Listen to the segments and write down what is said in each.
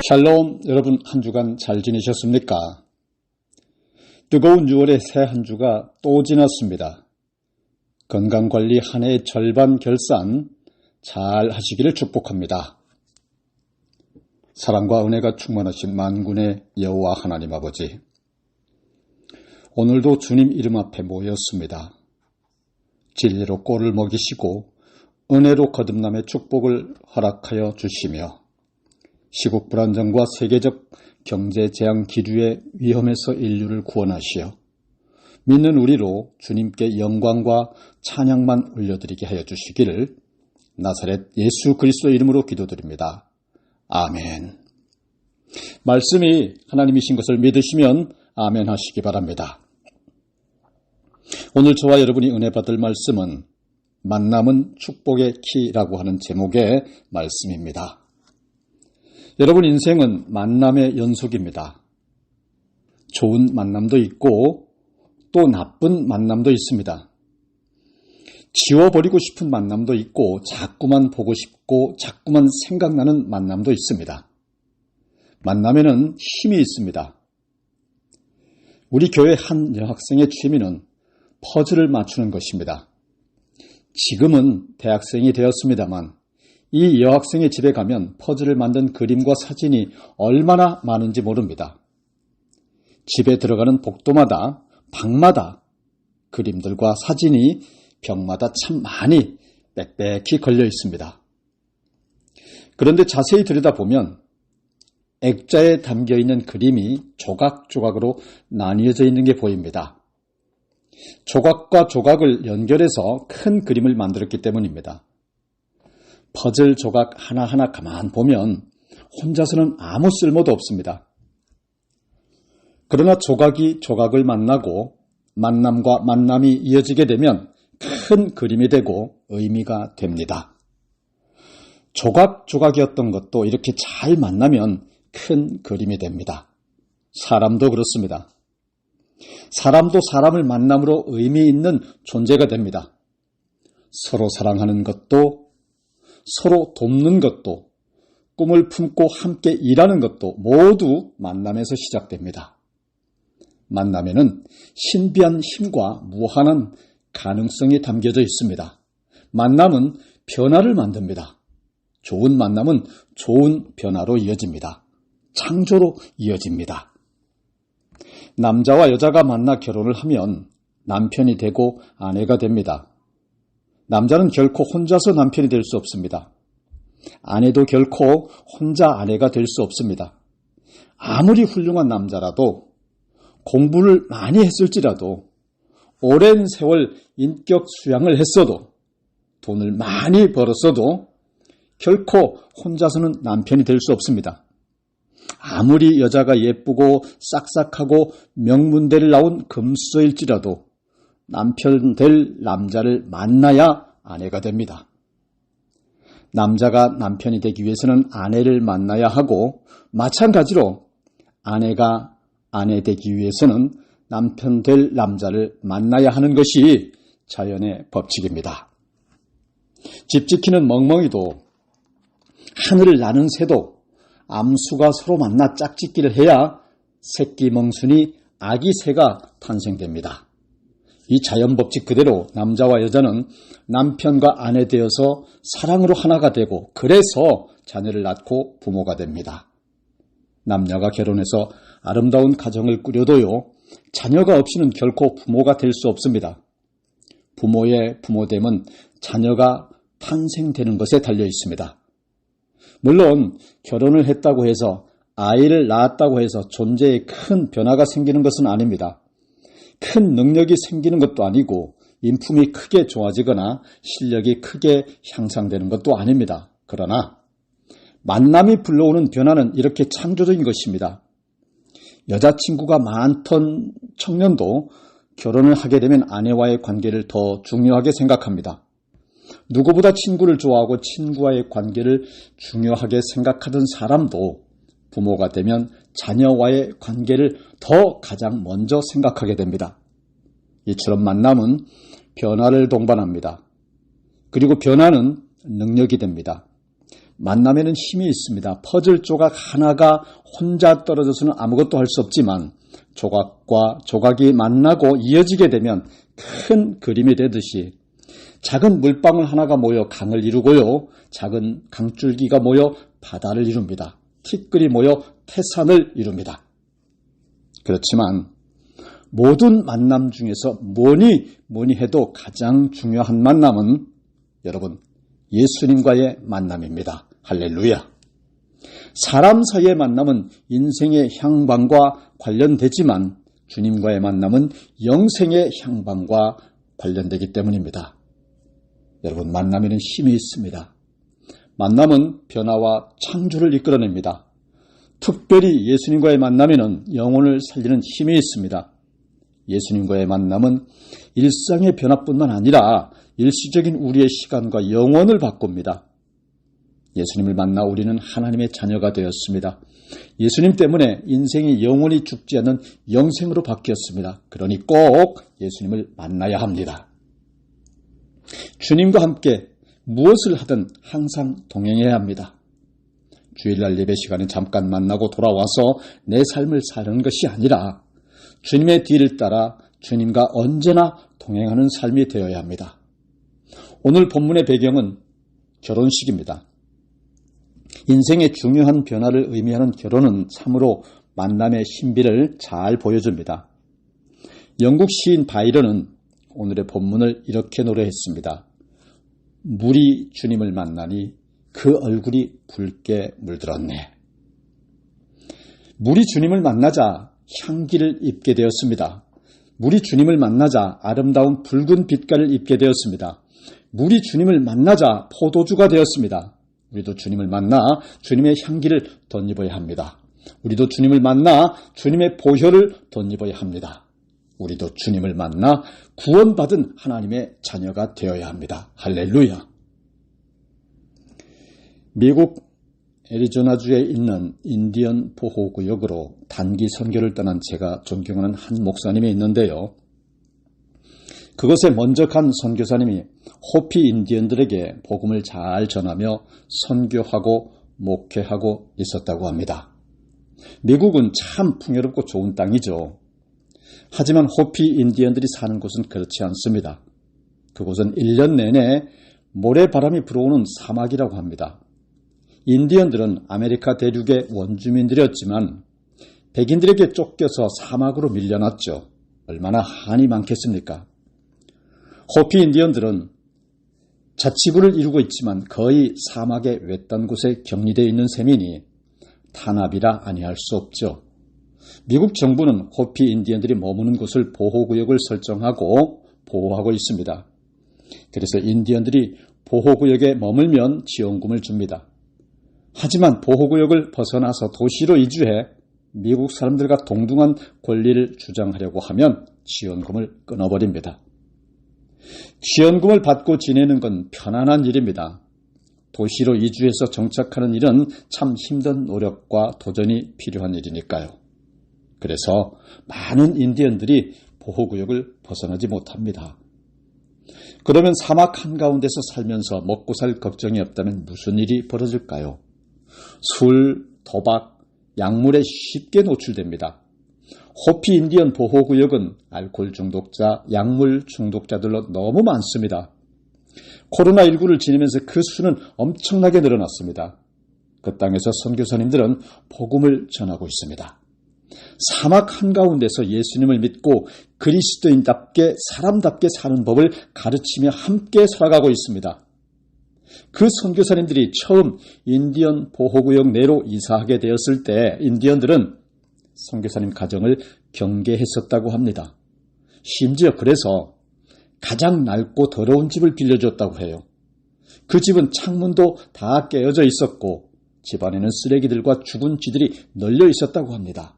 샬롬, 여러분 한 주간 잘 지내셨습니까? 뜨거운 6월의 새 한 주가 또 지났습니다. 건강관리 한 해의 절반 결산 잘 하시기를 축복합니다. 사랑과 은혜가 충만하신 만군의 여호와 하나님 아버지, 오늘도 주님 이름 앞에 모였습니다. 진리로 꼴을 먹이시고 은혜로 거듭남의 축복을 허락하여 주시며 시국 불안정과 세계적 경제 재앙 기류의 위험에서 인류를 구원하시어 믿는 우리로 주님께 영광과 찬양만 올려드리게 하여 주시기를 나사렛 예수 그리스도 이름으로 기도드립니다. 아멘. 말씀이 하나님이신 것을 믿으시면 아멘 하시기 바랍니다. 오늘 저와 여러분이 은혜 받을 말씀은 만남은 축복의 키라고 하는 제목의 말씀입니다. 여러분 인생은 만남의 연속입니다. 좋은 만남도 있고 또 나쁜 만남도 있습니다. 지워버리고 싶은 만남도 있고 자꾸만 보고 싶고 자꾸만 생각나는 만남도 있습니다. 만남에는 힘이 있습니다. 우리 교회 한 여학생의 취미는 퍼즐을 맞추는 것입니다. 지금은 대학생이 되었습니다만 이 여학생의 집에 가면 퍼즐을 만든 그림과 사진이 얼마나 많은지 모릅니다. 집에 들어가는 복도마다 방마다 그림들과 사진이 벽마다 참 많이 빽빽히 걸려 있습니다. 그런데 자세히 들여다보면 액자에 담겨있는 그림이 조각조각으로 나뉘어져 있는 게 보입니다. 조각과 조각을 연결해서 큰 그림을 만들었기 때문입니다. 퍼즐 조각 하나하나 가만 보면 혼자서는 아무 쓸모도 없습니다. 그러나 조각이 조각을 만나고 만남과 만남이 이어지게 되면 큰 그림이 되고 의미가 됩니다. 조각조각이었던 것도 이렇게 잘 만나면 큰 그림이 됩니다. 사람도 그렇습니다. 사람도 사람을 만남으로 의미 있는 존재가 됩니다. 서로 사랑하는 것도 서로 돕는 것도 꿈을 품고 함께 일하는 것도 모두 만남에서 시작됩니다. 만남에는 신비한 힘과 무한한 가능성이 담겨져 있습니다. 만남은 변화를 만듭니다. 좋은 만남은 좋은 변화로 이어집니다. 창조로 이어집니다. 남자와 여자가 만나 결혼을 하면 남편이 되고 아내가 됩니다. 남자는 결코 혼자서 남편이 될 수 없습니다. 아내도 결코 혼자 아내가 될 수 없습니다. 아무리 훌륭한 남자라도 공부를 많이 했을지라도 오랜 세월 인격 수양을 했어도 돈을 많이 벌었어도 결코 혼자서는 남편이 될 수 없습니다. 아무리 여자가 예쁘고 싹싹하고 명문대를 나온 금수저일지라도 남편 될 남자를 만나야 아내가 됩니다. 남자가 남편이 되기 위해서는 아내를 만나야 하고 마찬가지로 아내가 아내 되기 위해서는 남편 될 남자를 만나야 하는 것이 자연의 법칙입니다. 집 지키는 멍멍이도 하늘을 나는 새도 암수가 서로 만나 짝짓기를 해야 새끼 멍순이 아기 새가 탄생됩니다. 이 자연 법칙 그대로 남자와 여자는 남편과 아내 되어서 사랑으로 하나가 되고 그래서 자녀를 낳고 부모가 됩니다. 남녀가 결혼해서 아름다운 가정을 꾸려도요, 자녀가 없이는 결코 부모가 될 수 없습니다. 부모의 부모됨은 자녀가 탄생되는 것에 달려 있습니다. 물론 결혼을 했다고 해서 아이를 낳았다고 해서 존재에 큰 변화가 생기는 것은 아닙니다. 큰 능력이 생기는 것도 아니고 인품이 크게 좋아지거나 실력이 크게 향상되는 것도 아닙니다. 그러나 만남이 불러오는 변화는 이렇게 창조적인 것입니다. 여자친구가 많던 청년도 결혼을 하게 되면 아내와의 관계를 더 중요하게 생각합니다. 누구보다 친구를 좋아하고 친구와의 관계를 중요하게 생각하던 사람도 부모가 되면 자녀와의 관계를 더 가장 먼저 생각하게 됩니다. 이처럼 만남은 변화를 동반합니다. 그리고 변화는 능력이 됩니다. 만남에는 힘이 있습니다. 퍼즐 조각 하나가 혼자 떨어져서는 아무것도 할 수 없지만 조각과 조각이 만나고 이어지게 되면 큰 그림이 되듯이 작은 물방울 하나가 모여 강을 이루고요. 작은 강줄기가 모여 바다를 이룹니다. 티끌이 모여 태산을 이룹니다. 그렇지만 모든 만남 중에서 뭐니 해도 가장 중요한 만남은 여러분 예수님과의 만남입니다. 할렐루야. 사람 사이의 만남은 인생의 향방과 관련되지만 주님과의 만남은 영생의 향방과 관련되기 때문입니다. 여러분, 만남에는 힘이 있습니다. 만남은 변화와 창조를 이끌어냅니다. 특별히 예수님과의 만남에는 영혼을 살리는 힘이 있습니다. 예수님과의 만남은 일상의 변화뿐만 아니라 일시적인 우리의 시간과 영혼을 바꿉니다. 예수님을 만나 우리는 하나님의 자녀가 되었습니다. 예수님 때문에 인생이 영원히 죽지 않는 영생으로 바뀌었습니다. 그러니 꼭 예수님을 만나야 합니다. 주님과 함께 무엇을 하든 항상 동행해야 합니다. 주일날 예배 시간에 잠깐 만나고 돌아와서 내 삶을 사는 것이 아니라 주님의 뒤를 따라 주님과 언제나 동행하는 삶이 되어야 합니다. 오늘 본문의 배경은 결혼식입니다. 인생의 중요한 변화를 의미하는 결혼은 참으로 만남의 신비를 잘 보여줍니다. 영국 시인 바이런은 오늘의 본문을 이렇게 노래했습니다. 물이 주님을 만나니 그 얼굴이 붉게 물들었네. 물이 주님을 만나자 향기를 입게 되었습니다. 물이 주님을 만나자 아름다운 붉은 빛깔을 입게 되었습니다. 물이 주님을 만나자 포도주가 되었습니다. 우리도 주님을 만나 주님의 향기를 덧입어야 합니다. 우리도 주님을 만나 주님의 보혈을 덧입어야 합니다. 우리도 주님을 만나 구원받은 하나님의 자녀가 되어야 합니다. 할렐루야. 미국 애리조나주에 있는 인디언 보호구역으로 단기 선교를 떠난 제가 존경하는 한 목사님이 있는데요. 그것에 먼저 간 선교사님이 호피 인디언들에게 복음을 잘 전하며 선교하고 목회하고 있었다고 합니다. 미국은 참 풍요롭고 좋은 땅이죠. 하지만 호피 인디언들이 사는 곳은 그렇지 않습니다. 그곳은 1년 내내 모래바람이 불어오는 사막이라고 합니다. 인디언들은 아메리카 대륙의 원주민들이었지만 백인들에게 쫓겨서 사막으로 밀려났죠. 얼마나 한이 많겠습니까? 호피 인디언들은 자치구를 이루고 있지만 거의 사막의 외딴 곳에 격리되어 있는 셈이니 탄압이라 아니할 수 없죠. 미국 정부는 호피 인디언들이 머무는 곳을 보호구역을 설정하고 보호하고 있습니다. 그래서 인디언들이 보호구역에 머물면 지원금을 줍니다. 하지만 보호구역을 벗어나서 도시로 이주해 미국 사람들과 동등한 권리를 주장하려고 하면 지원금을 끊어버립니다. 지원금을 받고 지내는 건 편안한 일입니다. 도시로 이주해서 정착하는 일은 참 힘든 노력과 도전이 필요한 일이니까요. 그래서 많은 인디언들이 보호구역을 벗어나지 못합니다. 그러면 사막 한가운데서 살면서 먹고 살 걱정이 없다면 무슨 일이 벌어질까요? 술, 도박, 약물에 쉽게 노출됩니다. 호피 인디언 보호구역은 알코올 중독자, 약물 중독자들로 너무 많습니다. 코로나19를 지내면서 그 수는 엄청나게 늘어났습니다. 그 땅에서 선교사님들은 복음을 전하고 있습니다. 사막 한가운데서 예수님을 믿고 그리스도인답게 사람답게 사는 법을 가르치며 함께 살아가고 있습니다. 그 선교사님들이 처음 인디언 보호구역 내로 이사하게 되었을 때 인디언들은 선교사님 가정을 경계했었다고 합니다. 심지어 그래서 가장 낡고 더러운 집을 빌려줬다고 해요. 그 집은 창문도 다 깨어져 있었고 집안에는 쓰레기들과 죽은 쥐들이 널려 있었다고 합니다.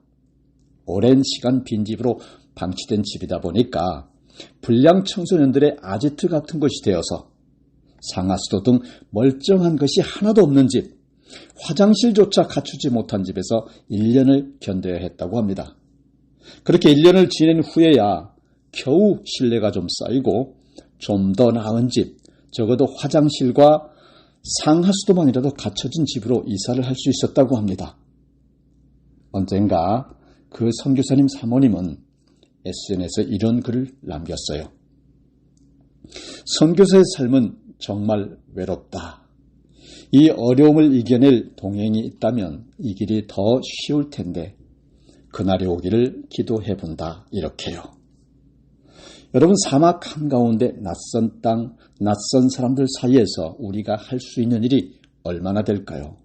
오랜 시간 빈집으로 방치된 집이다 보니까 불량 청소년들의 아지트 같은 것이 되어서 상하수도 등 멀쩡한 것이 하나도 없는 집, 화장실조차 갖추지 못한 집에서 1년을 견뎌야 했다고 합니다. 그렇게 1년을 지낸 후에야 겨우 신뢰가 좀 쌓이고 좀 더 나은 집, 적어도 화장실과 상하수도만이라도 갖춰진 집으로 이사를 할 수 있었다고 합니다. 언젠가 그 선교사님 사모님은 SNS에 이런 글을 남겼어요. 선교사의 삶은 정말 외롭다. 이 어려움을 이겨낼 동행이 있다면 이 길이 더 쉬울 텐데 그날이 오기를 기도해본다. 이렇게요. 여러분, 사막 한가운데 낯선 땅, 낯선 사람들 사이에서 우리가 할 수 있는 일이 얼마나 될까요?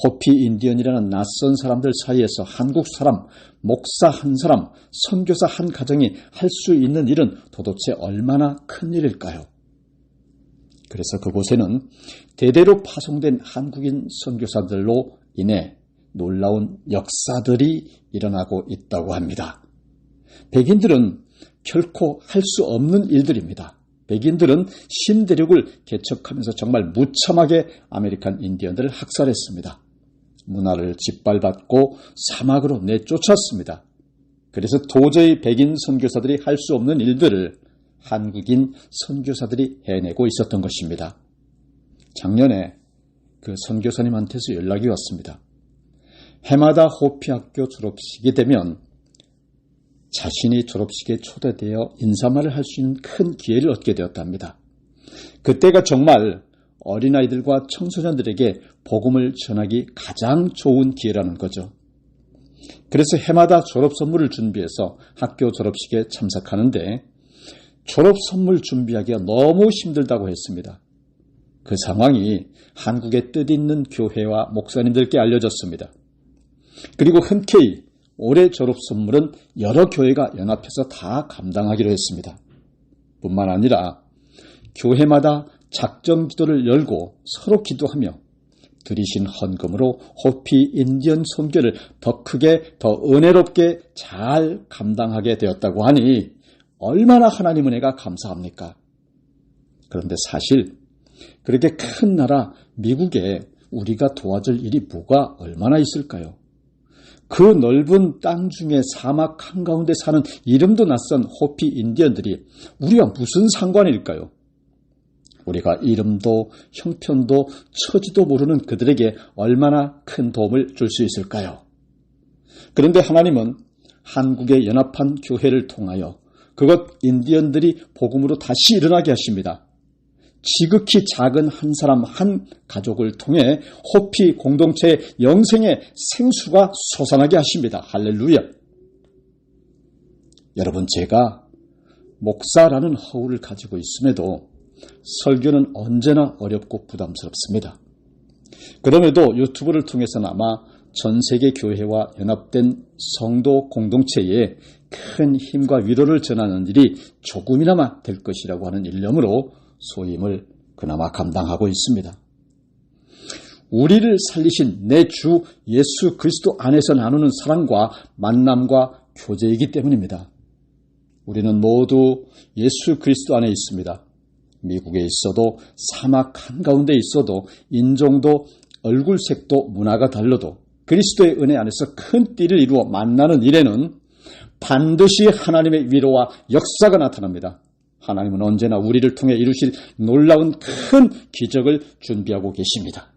호피 인디언이라는 낯선 사람들 사이에서 한국 사람, 목사 한 사람, 선교사 한 가정이 할 수 있는 일은 도대체 얼마나 큰 일일까요? 그래서 그곳에는 대대로 파송된 한국인 선교사들로 인해 놀라운 역사들이 일어나고 있다고 합니다. 백인들은 결코 할 수 없는 일들입니다. 백인들은 신대륙을 개척하면서 정말 무참하게 아메리칸 인디언들을 학살했습니다. 문화를 짓밟았고 사막으로 내쫓았습니다. 그래서 도저히 백인 선교사들이 할 수 없는 일들을 한국인 선교사들이 해내고 있었던 것입니다. 작년에 그 선교사님한테서 연락이 왔습니다. 해마다 호피학교 졸업식이 되면 자신이 졸업식에 초대되어 인사말을 할 수 있는 큰 기회를 얻게 되었답니다. 그때가 정말 어린아이들과 청소년들에게 복음을 전하기 가장 좋은 기회라는 거죠. 그래서 해마다 졸업 선물을 준비해서 학교 졸업식에 참석하는데 졸업 선물 준비하기가 너무 힘들다고 했습니다. 그 상황이 한국의 뜻있는 교회와 목사님들께 알려졌습니다. 그리고 흔쾌히 올해 졸업 선물은 여러 교회가 연합해서 다 감당하기로 했습니다. 뿐만 아니라 교회마다 작정 기도를 열고 서로 기도하며 들이신 헌금으로 호피 인디언 선교를 더 크게 더 은혜롭게 잘 감당하게 되었다고 하니 얼마나 하나님 은혜가 감사합니까? 그런데 사실 그렇게 큰 나라 미국에 우리가 도와줄 일이 뭐가 얼마나 있을까요? 그 넓은 땅 중에 사막 한가운데 사는 이름도 낯선 호피 인디언들이 우리와 무슨 상관일까요? 우리가 이름도 형편도 처지도 모르는 그들에게 얼마나 큰 도움을 줄 수 있을까요? 그런데 하나님은 한국의 연합한 교회를 통하여 그것 인디언들이 복음으로 다시 일어나게 하십니다. 지극히 작은 한 사람 한 가족을 통해 호피 공동체의 영생의 생수가 솟아나게 하십니다. 할렐루야. 여러분, 제가 목사라는 허울을 가지고 있음에도 설교는 언제나 어렵고 부담스럽습니다. 그럼에도 유튜브를 통해서나마 전 세계 교회와 연합된 성도 공동체에 큰 힘과 위로를 전하는 일이 조금이나마 될 것이라고 하는 일념으로 소임을 그나마 감당하고 있습니다. 우리를 살리신 내 주 예수 그리스도 안에서 나누는 사랑과 만남과 교제이기 때문입니다. 우리는 모두 예수 그리스도 안에 있습니다. 미국에 있어도 사막 한가운데 있어도 인종도 얼굴색도 문화가 달라도 그리스도의 은혜 안에서 큰 띠를 이루어 만나는 일에는 반드시 하나님의 위로와 역사가 나타납니다. 하나님은 언제나 우리를 통해 이루실 놀라운 큰 기적을 준비하고 계십니다.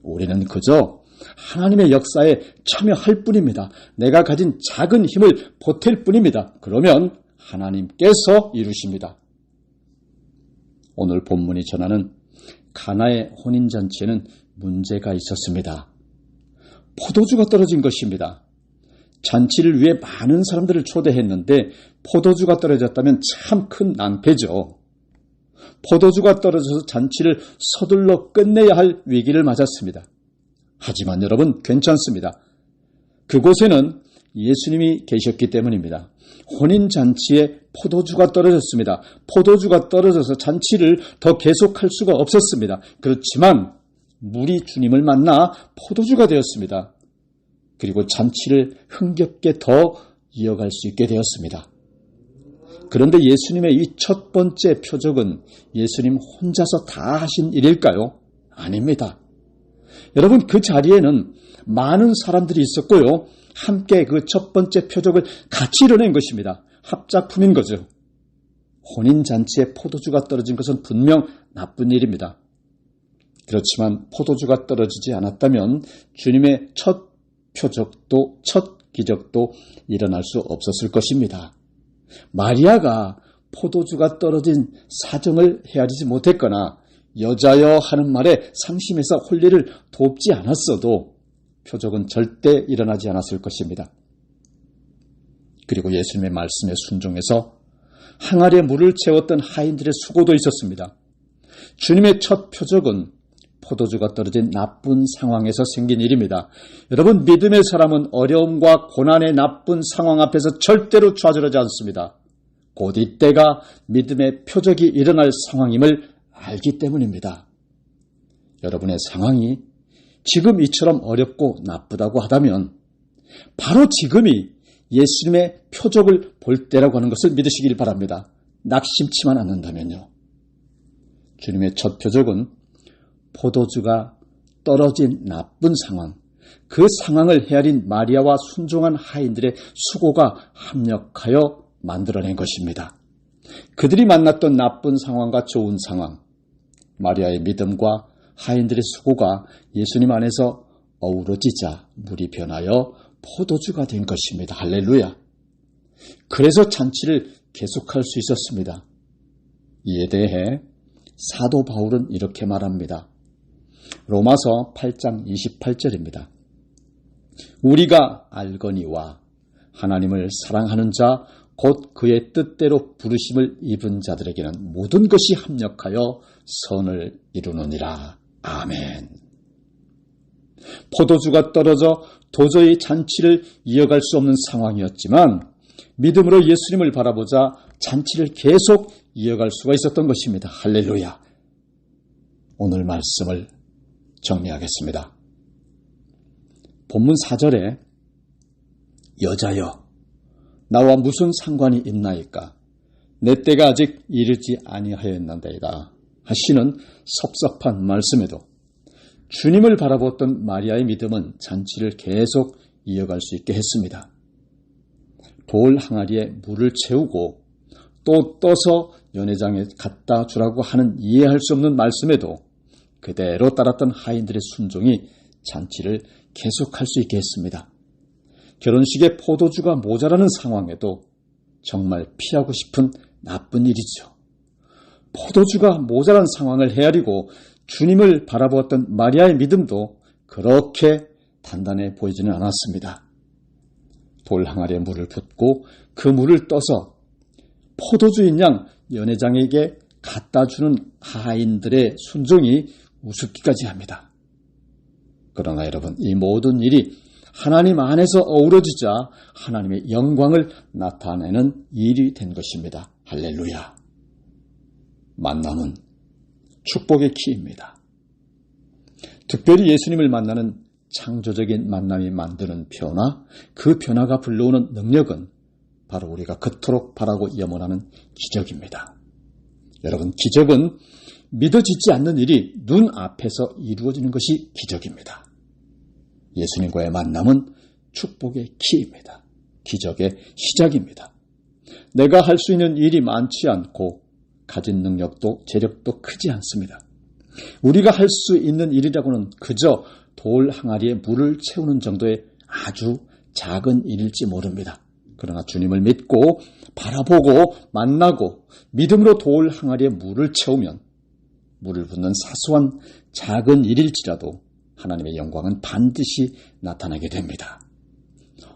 우리는 그저 하나님의 역사에 참여할 뿐입니다. 내가 가진 작은 힘을 보탤 뿐입니다. 그러면 하나님께서 이루십니다. 오늘 본문이 전하는 가나의 혼인잔치에는 문제가 있었습니다. 포도주가 떨어진 것입니다. 잔치를 위해 많은 사람들을 초대했는데 포도주가 떨어졌다면 참 큰 낭패죠. 포도주가 떨어져서 잔치를 서둘러 끝내야 할 위기를 맞았습니다. 하지만 여러분, 괜찮습니다. 그곳에는 예수님이 계셨기 때문입니다. 혼인잔치에 포도주가 떨어졌습니다. 포도주가 떨어져서 잔치를 더 계속할 수가 없었습니다. 그렇지만 물이 주님을 만나 포도주가 되었습니다. 그리고 잔치를 흥겹게 더 이어갈 수 있게 되었습니다. 그런데 예수님의 이 첫 번째 표적은 예수님 혼자서 다 하신 일일까요? 아닙니다. 여러분, 그 자리에는 많은 사람들이 있었고요. 함께 그 첫 번째 표적을 같이 이뤄낸 것입니다. 합작품인 거죠. 혼인잔치에 포도주가 떨어진 것은 분명 나쁜 일입니다. 그렇지만 포도주가 떨어지지 않았다면 주님의 첫 표적도 첫 기적도 일어날 수 없었을 것입니다. 마리아가 포도주가 떨어진 사정을 헤아리지 못했거나 여자여 하는 말에 상심해서 혼례를 돕지 않았어도 표적은 절대 일어나지 않았을 것입니다. 그리고 예수님의 말씀에 순종해서 항아리에 물을 채웠던 하인들의 수고도 있었습니다. 주님의 첫 표적은 포도주가 떨어진 나쁜 상황에서 생긴 일입니다. 여러분, 믿음의 사람은 어려움과 고난의 나쁜 상황 앞에서 절대로 좌절하지 않습니다. 곧 이때가 믿음의 표적이 일어날 상황임을 알기 때문입니다. 여러분의 상황이 지금 이처럼 어렵고 나쁘다고 하다면 바로 지금이 예수님의 표적을 볼 때라고 하는 것을 믿으시길 바랍니다. 낙심치만 않는다면요. 주님의 첫 표적은 포도주가 떨어진 나쁜 상황, 그 상황을 헤아린 마리아와 순종한 하인들의 수고가 합력하여 만들어낸 것입니다. 그들이 만났던 나쁜 상황과 좋은 상황, 마리아의 믿음과 하인들의 수고가 예수님 안에서 어우러지자 물이 변하여 포도주가 된 것입니다. 할렐루야. 그래서 잔치를 계속할 수 있었습니다. 이에 대해 사도 바울은 이렇게 말합니다. 로마서 8장 28절입니다. 우리가 알거니와 하나님을 사랑하는 자 곧 그의 뜻대로 부르심을 입은 자들에게는 모든 것이 합력하여 선을 이루느니라. 아멘. 포도주가 떨어져 도저히 잔치를 이어갈 수 없는 상황이었지만 믿음으로 예수님을 바라보자 잔치를 계속 이어갈 수가 있었던 것입니다. 할렐루야. 오늘 말씀을 정리하겠습니다. 본문 4절에 여자여 나와 무슨 상관이 있나이까 내 때가 아직 이르지 아니하였나이다 하시는 섭섭한 말씀에도 주님을 바라보았던 마리아의 믿음은 잔치를 계속 이어갈 수 있게 했습니다. 돌 항아리에 물을 채우고 또 떠서 연회장에 갖다 주라고 하는 이해할 수 없는 말씀에도 그대로 따랐던 하인들의 순종이 잔치를 계속할 수 있게 했습니다. 결혼식에 포도주가 모자라는 상황에도 정말 피하고 싶은 나쁜 일이죠. 포도주가 모자란 상황을 헤아리고 주님을 바라보았던 마리아의 믿음도 그렇게 단단해 보이지는 않았습니다. 돌 항아리에 물을 붓고 그 물을 떠서 포도주인 양 연회장에게 갖다 주는 하인들의 순종이 우습기까지 합니다. 그러나 여러분, 이 모든 일이 하나님 안에서 어우러지자 하나님의 영광을 나타내는 일이 된 것입니다. 할렐루야. 만남은 축복의 키입니다. 특별히 예수님을 만나는 창조적인 만남이 만드는 변화, 그 변화가 불러오는 능력은 바로 우리가 그토록 바라고 염원하는 기적입니다. 여러분, 기적은 믿어지지 않는 일이 눈앞에서 이루어지는 것이 기적입니다. 예수님과의 만남은 축복의 키입니다. 기적의 시작입니다. 내가 할 수 있는 일이 많지 않고 가진 능력도 재력도 크지 않습니다. 우리가 할 수 있는 일이라고는 그저 돌 항아리에 물을 채우는 정도의 아주 작은 일일지 모릅니다. 그러나 주님을 믿고 바라보고 만나고 믿음으로 돌 항아리에 물을 채우면 물을 붓는 사소한 작은 일일지라도 하나님의 영광은 반드시 나타나게 됩니다.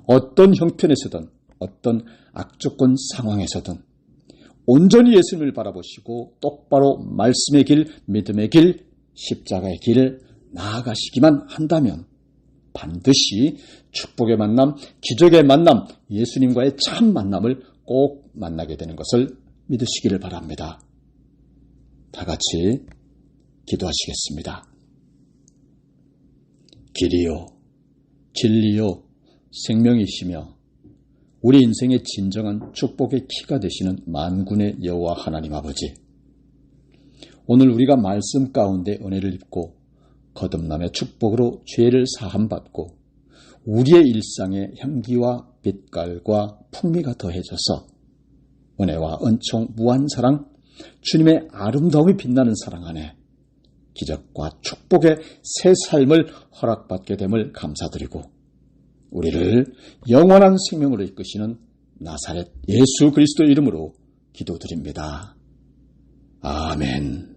어떤 형편에서든 어떤 악조건 상황에서든 온전히 예수님을 바라보시고 똑바로 말씀의 길, 믿음의 길, 십자가의 길을 나아가시기만 한다면 반드시 축복의 만남, 기적의 만남, 예수님과의 참 만남을 꼭 만나게 되는 것을 믿으시기를 바랍니다. 다 같이 기도하시겠습니다. 길이요, 진리요, 생명이시며 우리 인생의 진정한 축복의 키가 되시는 만군의 여호와 하나님 아버지, 오늘 우리가 말씀 가운데 은혜를 입고 거듭남의 축복으로 죄를 사함받고 우리의 일상에 향기와 빛깔과 풍미가 더해져서 은혜와 은총, 무한 사랑, 주님의 아름다움이 빛나는 사랑 안에 기적과 축복의 새 삶을 허락받게 됨을 감사드리고 우리를 영원한 생명으로 이끄시는 나사렛 예수 그리스도의 이름으로 기도드립니다. 아멘.